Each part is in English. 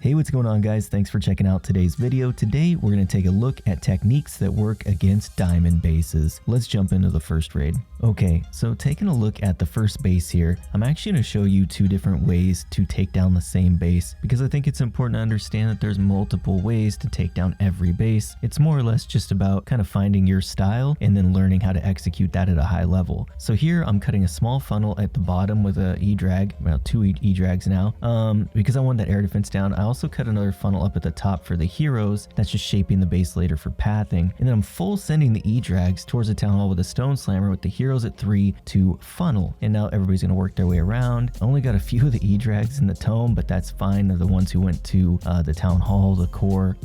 Hey, what's going on guys? Thanks for checking out today's video. Today we're going to take a look at techniques that work against diamond bases. Let's jump into the first raid. Okay, so taking a look at the first base here, I'm actually going to show you two different ways to take down the same base because I think it's important to understand that there's multiple ways to take down every base. It's more or less just about kind of finding your style and then learning how to execute that at a high level. So here I'm cutting a small funnel at the bottom with a E-drag, about two E-drags now, because I want that air defense down. I also cut another funnel up at the top for the heroes. That's just shaping the base later for pathing. And then I'm full sending the E-drags towards the town hall with a stone slammer with the heroes at 3 to funnel. And now everybody's going to work their way around. I only got a few of the E-drags in the tome, but that's fine. They're the ones who went to the town hall, the core,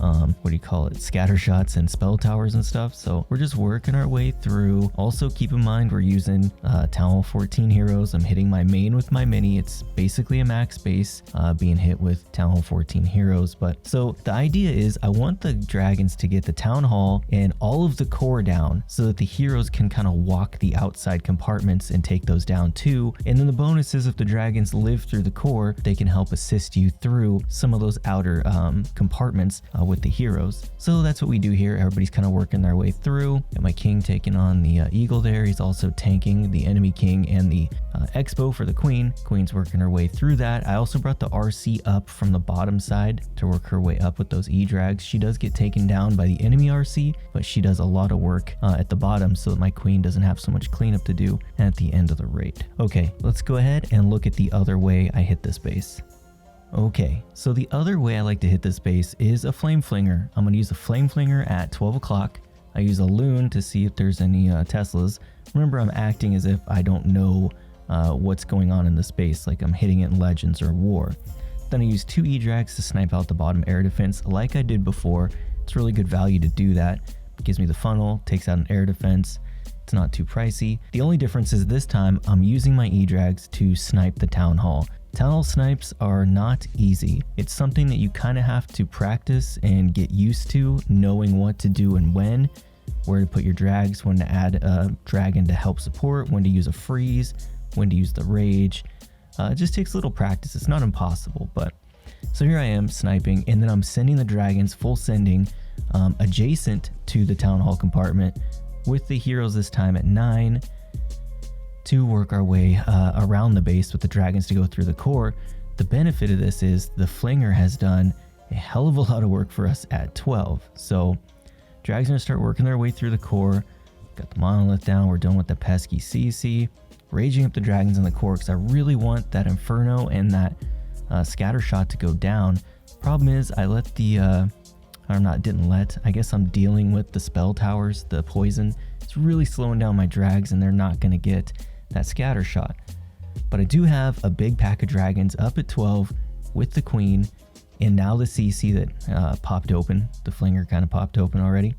scatter shots and spell towers and stuff. So we're just working our way through. Also keep in mind we're using town hall 14 heroes. I'm hitting my main with my mini. It's basically a max base being hit with town hall 14 heroes. But so the idea is I want the dragons to get the town hall and all of the core down so that the heroes can kind of walk the outside compartments and take those down too. And then the bonus is if the dragons live through the core, they can help assist you through some of those outer compartments with the heroes. So that's what we do here. Everybody's kind of working their way through. Got my king taking on the eagle there. He's also tanking the enemy king and the expo for the queen. Queen's working her way through that. I also brought the RC up from the bottom side to work her way up with those E-drags. She does get taken down by the enemy RC, but she does a lot of work at the bottom so that my queen doesn't have so much cleanup to do at the end of the raid. Okay, let's go ahead and look at the other way I hit this base. Okay, so the other way I like to hit this base is a flame flinger. I'm going to use a flame flinger at 12 o'clock. I use a loon to see if there's any Teslas. Remember, I'm acting as if I don't know what's going on in the space, like I'm hitting it in Legends or War. Then I use 2 E-drags to snipe out the bottom air defense like I did before. It's really good value to do that. It gives me the funnel, takes out an air defense. It's not too pricey. The only difference is this time I'm using my E-drags to snipe the town hall. Town hall snipes are not easy. It's something that you kind of have to practice and get used to, knowing what to do and when, where to put your drags, when to add a dragon to help support, when to use a freeze, when to use the rage. It just takes a little practice. It's not impossible, but so here I am sniping, and then I'm sending the dragons full sending adjacent to the town hall compartment with the heroes this time at 9 to work our way around the base with the dragons to go through the core. The benefit of this is the flinger has done a hell of a lot of work for us at 12. So dragons are gonna start working their way through the core. Got the monolith down. We're done with the pesky CC. Raging up the dragons in the core because I really want that inferno and that scatter shot to go down. Problem is I let the I guess I'm dealing with the spell towers, the poison. It's really slowing down my drags and they're not going to get that scatter shot. But I do have a big pack of dragons up at 12 with the queen, and now the CC that popped open, the flinger kind of popped open already.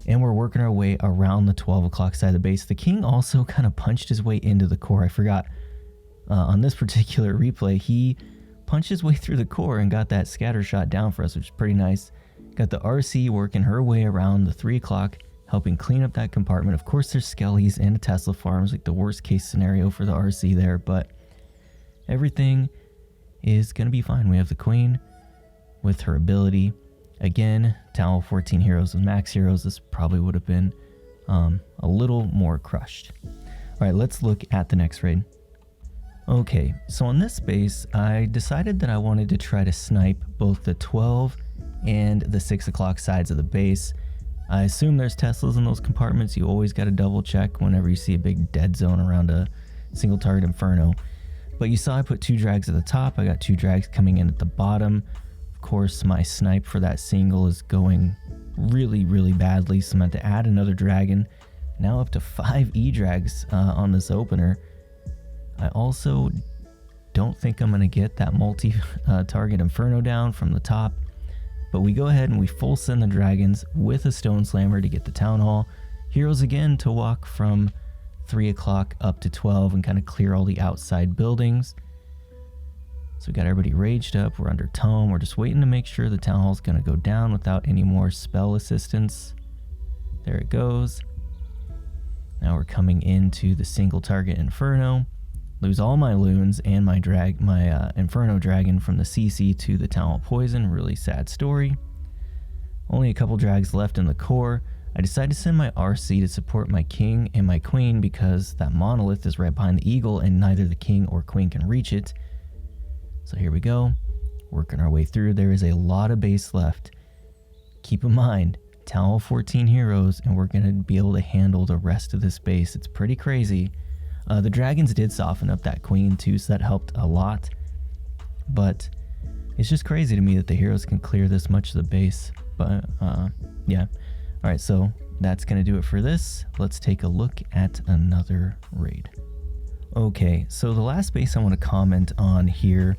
And we're working our way around the 12 o'clock side of the base. The king also kind of punched his way into the core. I forgot on this particular replay, he punched his way through the core and got that scatter shot down for us, which is pretty nice. Got the RC working her way around the 3 o'clock, helping clean up that compartment. Of course, there's skellies and a Tesla farms, like the worst case scenario for the RC there, but everything is going to be fine. We have the queen with her ability. Again, town hall 14 heroes with max heroes, this probably would have been a little more crushed. All right, let's look at the next raid. Okay, so on this base, I decided that I wanted to try to snipe both the 12 and the 6 o'clock sides of the base. I assume there's Teslas in those compartments. You always got to double check whenever you see a big dead zone around a single target inferno. But you saw I put 2 drags at the top. I got 2 drags coming in at the bottom. Of course, my snipe for that single is going really badly, so I'm going to have to add another dragon. Now up to 5 E-drags on this opener. I also don't think I'm going to get that multi-target inferno down from the top, but we go ahead and we full send the dragons with a stone slammer to get the town hall. Heroes again to walk from 3 o'clock up to 12 and kind of clear all the outside buildings. So we got everybody raged up. We're under tome. We're just waiting to make sure the town hall's going to go down without any more spell assistance. There it goes. Now we're coming into the single target inferno. lose all my loons and my Inferno Dragon from the CC to the Town Hall Poison. Really sad story. Only a couple drags left in the core. I decided to send my RC to support my king and my queen because that monolith is right behind the eagle and neither the king or queen can reach it. So here we go, working our way through. There is a lot of base left. Keep in mind, Town Hall 14 heroes, and we're going to be able to handle the rest of this base. It's pretty crazy. The dragons did soften up that queen too, so that helped a lot. But it's just crazy to me that the heroes can clear this much of the base. But yeah. Alright, so that's going to do it for this. Let's take a look at another raid. Okay, so the last base I want to comment on here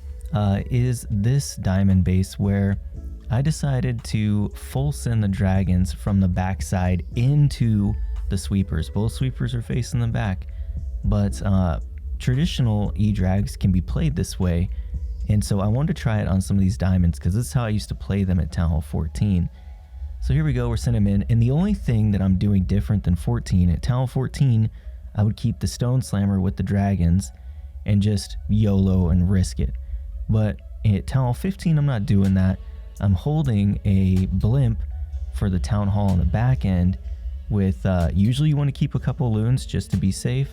is this diamond base where I decided to full send the dragons from the backside into the sweepers. Both sweepers are facing the back, but traditional E-Drags can be played this way, and so I wanted to try it on some of these diamonds because this is how I used to play them at Town Hall 14. So here we go, we're sending them in, and the only thing that I'm doing different than 14, at Town Hall 14, I would keep the Stone Slammer with the dragons and just YOLO and risk it. But at Town Hall 15, I'm not doing that. I'm holding a blimp for the Town Hall on the back end with, usually you want to keep a couple loons just to be safe.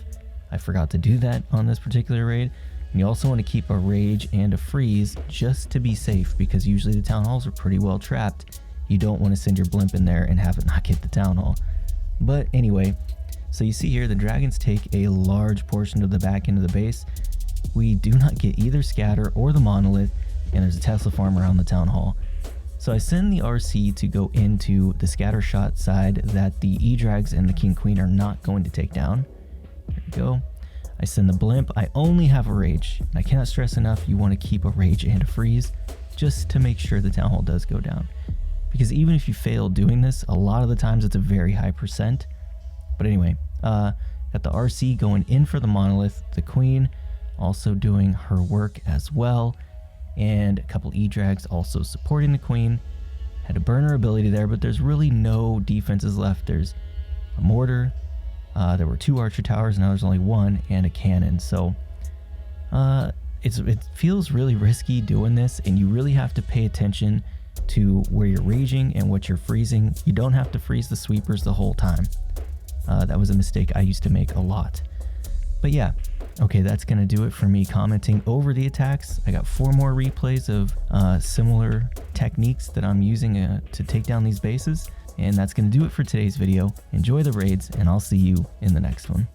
I forgot to do that on this particular raid. And you also want to keep a rage and a freeze just to be safe because usually the Town Halls are pretty well trapped. You don't want to send your blimp in there and have it not get the Town Hall. But anyway, so you see here the dragons take a large portion of the back end of the base. We do not get either scatter or the monolith, and there's a Tesla farm around the Town Hall. So I send the RC to go into the scatter shot side that the E-Drags and the King Queen are not going to take down. There we go. I send the blimp. I only have a rage, and I cannot stress enough you want to keep a rage and a freeze just to make sure the Town Hall does go down. Because even if you fail doing this, a lot of the times it's a very high percent. But anyway, got the RC going in for the monolith, the queen also doing her work as well, and a couple E-Drags also supporting the queen. Had a burner ability there, but there's really no defenses left. There's a mortar, there were 2 archer towers, now there's only 1, and a cannon. So it feels really risky doing this, and you really have to pay attention to where you're raging and what you're freezing. You don't have to freeze the sweepers the whole time. That was a mistake I used to make a lot. But yeah, okay, that's gonna do it for me commenting over the attacks. I got 4 more replays of similar techniques that I'm using to take down these bases, and that's gonna do it for today's video. Enjoy the raids, and I'll see you in the next one.